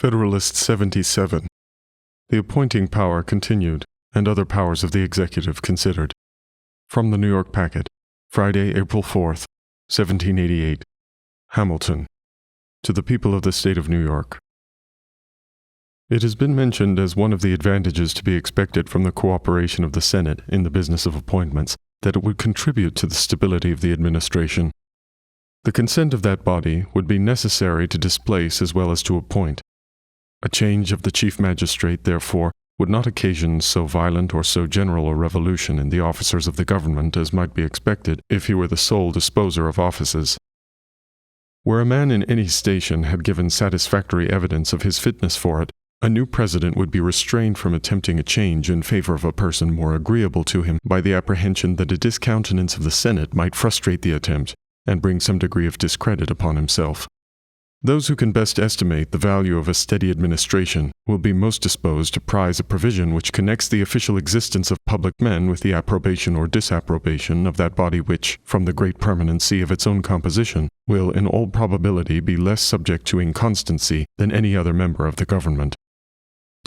Federalist 77. The appointing power continued, and other powers of the executive considered. From the New York Packet, Friday, April 4th, 1788. Hamilton. To the people of the State of New York. It has been mentioned as one of the advantages to be expected from the cooperation of the Senate in the business of appointments that it would contribute to the stability of the administration. The consent of that body would be necessary to displace as well as to appoint. A change of the chief magistrate, therefore, would not occasion so violent or so general a revolution in the officers of the government as might be expected if he were the sole disposer of offices. Where a man in any station had given satisfactory evidence of his fitness for it, a new president would be restrained from attempting a change in favor of a person more agreeable to him by the apprehension that a discountenance of the Senate might frustrate the attempt and bring some degree of discredit upon himself. Those who can best estimate the value of a steady administration will be most disposed to prize a provision which connects the official existence of public men with the approbation or disapprobation of that body which, from the great permanency of its own composition, will in all probability be less subject to inconstancy than any other member of the government.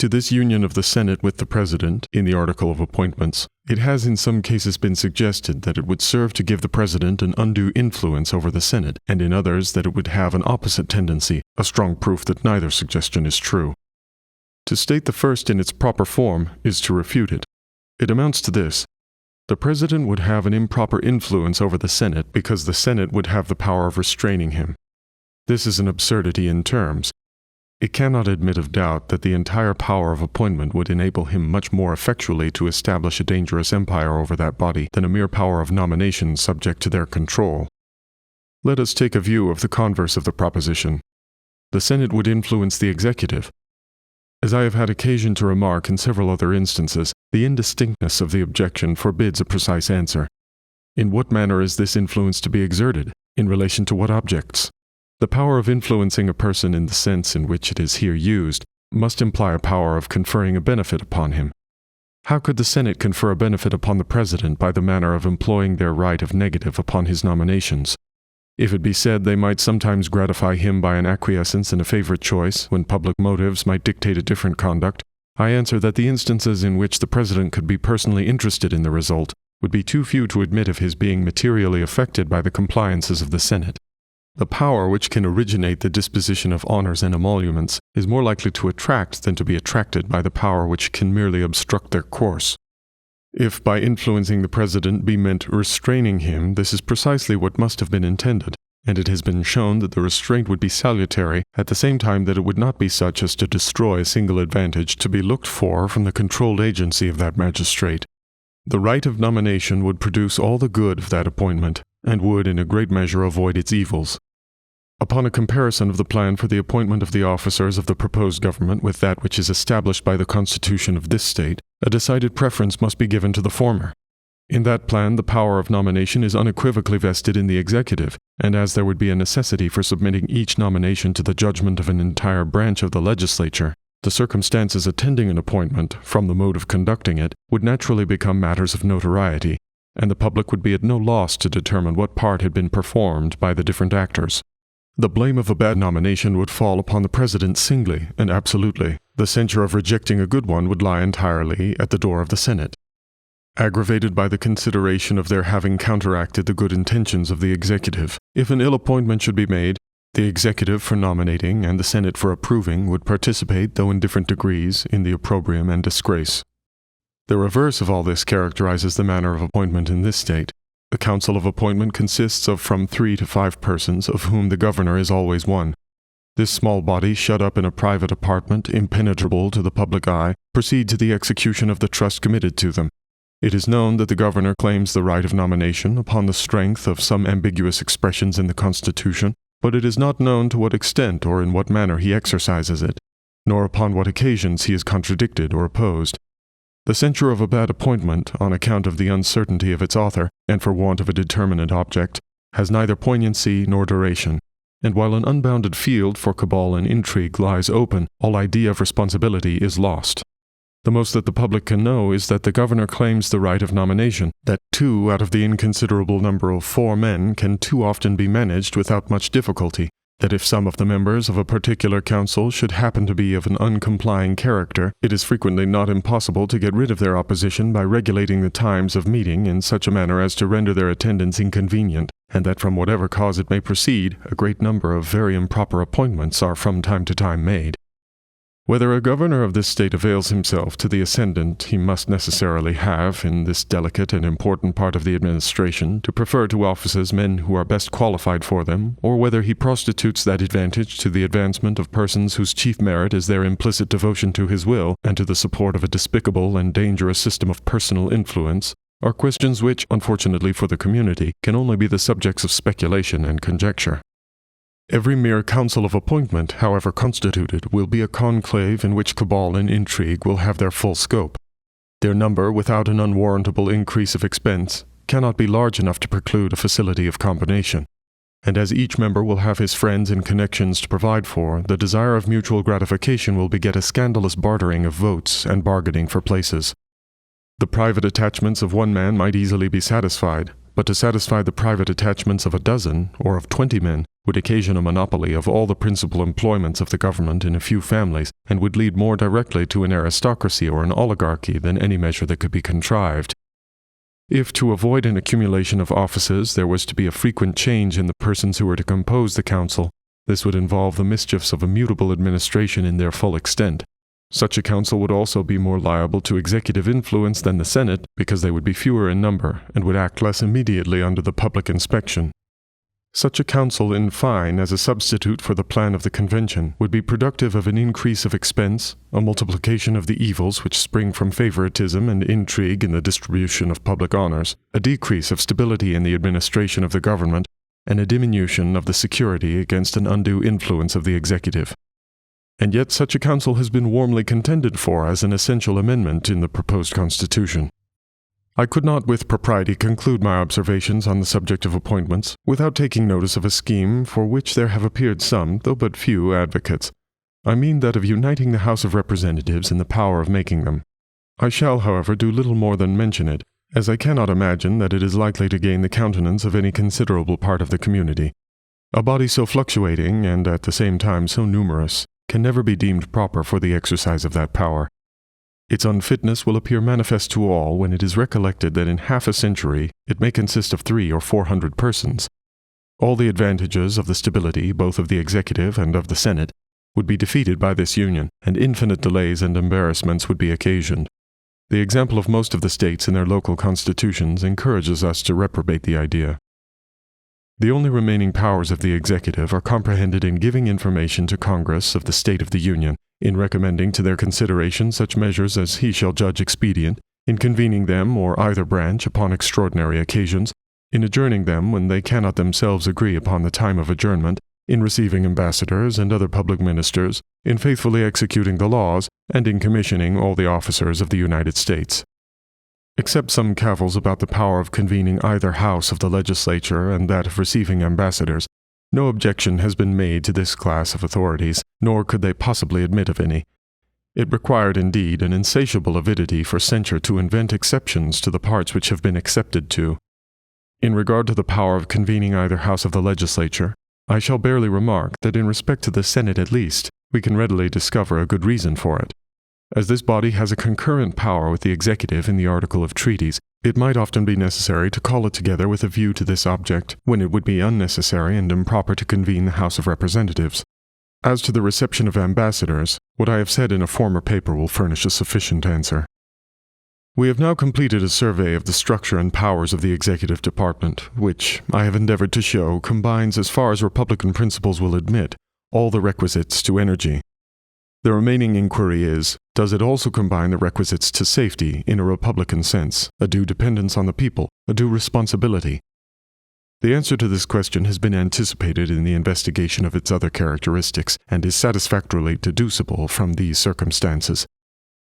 To this union of the Senate with the President, in the article of appointments, it has in some cases been suggested that it would serve to give the President an undue influence over the Senate, and in others that it would have an opposite tendency, a strong proof that neither suggestion is true. To state the first in its proper form is to refute it. It amounts to this: the President would have an improper influence over the Senate because the Senate would have the power of restraining him. This is an absurdity in terms. It cannot admit of doubt that the entire power of appointment would enable him much more effectually to establish a dangerous empire over that body than a mere power of nomination subject to their control. Let us take a view of the converse of the proposition. The Senate would influence the executive. As I have had occasion to remark in several other instances, the indistinctness of the objection forbids a precise answer. In what manner is this influence to be exerted? In relation to what objects? The power of influencing a person in the sense in which it is here used must imply a power of conferring a benefit upon him. How could the Senate confer a benefit upon the President by the manner of employing their right of negative upon his nominations? If it be said they might sometimes gratify him by an acquiescence in a favorite choice, when public motives might dictate a different conduct, I answer that the instances in which the President could be personally interested in the result would be too few to admit of his being materially affected by the compliances of the Senate. The power which can originate the disposition of honors and emoluments is more likely to attract than to be attracted by the power which can merely obstruct their course. If by influencing the President be meant restraining him, this is precisely what must have been intended, and it has been shown that the restraint would be salutary at the same time that it would not be such as to destroy a single advantage to be looked for from the controlled agency of that magistrate. The right of nomination would produce all the good of that appointment, and would in a great measure avoid its evils. Upon a comparison of the plan for the appointment of the officers of the proposed government with that which is established by the Constitution of this state, a decided preference must be given to the former. In that plan, the power of nomination is unequivocally vested in the executive, and as there would be a necessity for submitting each nomination to the judgment of an entire branch of the legislature, the circumstances attending an appointment, from the mode of conducting it, would naturally become matters of notoriety, and the public would be at no loss to determine what part had been performed by the different actors. The blame of a bad nomination would fall upon the President singly and absolutely. The censure of rejecting a good one would lie entirely at the door of the Senate. Aggravated by the consideration of their having counteracted the good intentions of the executive, if an ill appointment should be made, the executive for nominating and the Senate for approving would participate, though in different degrees, in the opprobrium and disgrace. The reverse of all this characterizes the manner of appointment in this state. The council of appointment consists of from 3 to 5 persons, of whom the governor is always one. This small body, shut up in a private apartment, impenetrable to the public eye, proceed to the execution of the trust committed to them. It is known that the governor claims the right of nomination upon the strength of some ambiguous expressions in the Constitution, but it is not known to what extent or in what manner he exercises it, nor upon what occasions he is contradicted or opposed. The censure of a bad appointment, on account of the uncertainty of its author, and for want of a determinate object, has neither poignancy nor duration, and while an unbounded field for cabal and intrigue lies open, all idea of responsibility is lost. The most that the public can know is that the governor claims the right of nomination, that 2 out of the inconsiderable number of 4 men can too often be managed without much difficulty, that if some of the members of a particular council should happen to be of an uncomplying character, it is frequently not impossible to get rid of their opposition by regulating the times of meeting in such a manner as to render their attendance inconvenient, and that from whatever cause it may proceed, a great number of very improper appointments are from time to time made. Whether a governor of this state avails himself to the ascendant he must necessarily have in this delicate and important part of the administration to prefer to offices men who are best qualified for them, or whether he prostitutes that advantage to the advancement of persons whose chief merit is their implicit devotion to his will and to the support of a despicable and dangerous system of personal influence, are questions which, unfortunately for the community, can only be the subjects of speculation and conjecture. Every mere council of appointment, however constituted, will be a conclave in which cabal and intrigue will have their full scope. Their number, without an unwarrantable increase of expense, cannot be large enough to preclude a facility of combination. And as each member will have his friends and connections to provide for, the desire of mutual gratification will beget a scandalous bartering of votes and bargaining for places. The private attachments of one man might easily be satisfied, but to satisfy the private attachments of a dozen, or of 20 men, would occasion a monopoly of all the principal employments of the government in a few families, and would lead more directly to an aristocracy or an oligarchy than any measure that could be contrived. If, to avoid an accumulation of offices, there was to be a frequent change in the persons who were to compose the council, this would involve the mischiefs of a mutable administration in their full extent. Such a council would also be more liable to executive influence than the Senate, because they would be fewer in number and would act less immediately under the public inspection. Such a council, in fine, as a substitute for the plan of the convention, would be productive of an increase of expense, a multiplication of the evils which spring from favoritism and intrigue in the distribution of public honors, a decrease of stability in the administration of the government, and a diminution of the security against an undue influence of the executive. And yet such a council has been warmly contended for as an essential amendment in the proposed Constitution. I could not with propriety conclude my observations on the subject of appointments without taking notice of a scheme for which there have appeared some, though but few, advocates. I mean that of uniting the House of Representatives in the power of making them. I shall, however, do little more than mention it, as I cannot imagine that it is likely to gain the countenance of any considerable part of the community. A body so fluctuating, and at the same time so numerous, can never be deemed proper for the exercise of that power. Its unfitness will appear manifest to all when it is recollected that in half a century it may consist of 300 or 400 persons. All the advantages of the stability, both of the executive and of the Senate, would be defeated by this union, and infinite delays and embarrassments would be occasioned. The example of most of the states in their local constitutions encourages us to reprobate the idea. The only remaining powers of the executive are comprehended in giving information to Congress of the state of the Union, in recommending to their consideration such measures as he shall judge expedient, in convening them or either branch upon extraordinary occasions, in adjourning them when they cannot themselves agree upon the time of adjournment, in receiving ambassadors and other public ministers, in faithfully executing the laws, and in commissioning all the officers of the United States. Except some cavils about the power of convening either house of the legislature and that of receiving ambassadors, no objection has been made to this class of authorities, nor could they possibly admit of any. It required indeed an insatiable avidity for censure to invent exceptions to the parts which have been excepted to. In regard to the power of convening either house of the legislature, I shall barely remark that in respect to the Senate at least, we can readily discover a good reason for it. As this body has a concurrent power with the executive in the article of treaties, it might often be necessary to call it together with a view to this object, when it would be unnecessary and improper to convene the House of Representatives. As to the reception of ambassadors, what I have said in a former paper will furnish a sufficient answer. We have now completed a survey of the structure and powers of the executive department, which, I have endeavored to show, combines, as far as Republican principles will admit, all the requisites to energy. The remaining inquiry is, does it also combine the requisites to safety in a Republican sense, a due dependence on the people, a due responsibility? The answer to this question has been anticipated in the investigation of its other characteristics, and is satisfactorily deducible from these circumstances.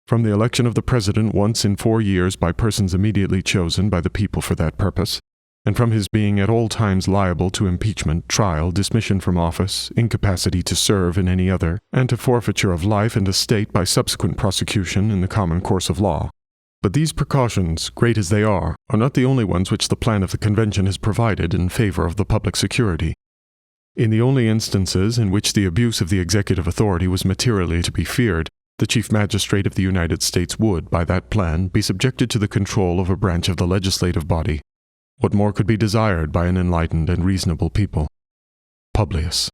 From the election of the President once in 4 years by persons immediately chosen by the people for that purpose, and from his being at all times liable to impeachment, trial, dismission from office, incapacity to serve in any other, and to forfeiture of life and estate by subsequent prosecution in the common course of law. But these precautions, great as they are not the only ones which the plan of the Convention has provided in favor of the public security. In the only instances in which the abuse of the executive authority was materially to be feared, the Chief Magistrate of the United States would, by that plan, be subjected to the control of a branch of the legislative body. What more could be desired by an enlightened and reasonable people? Publius.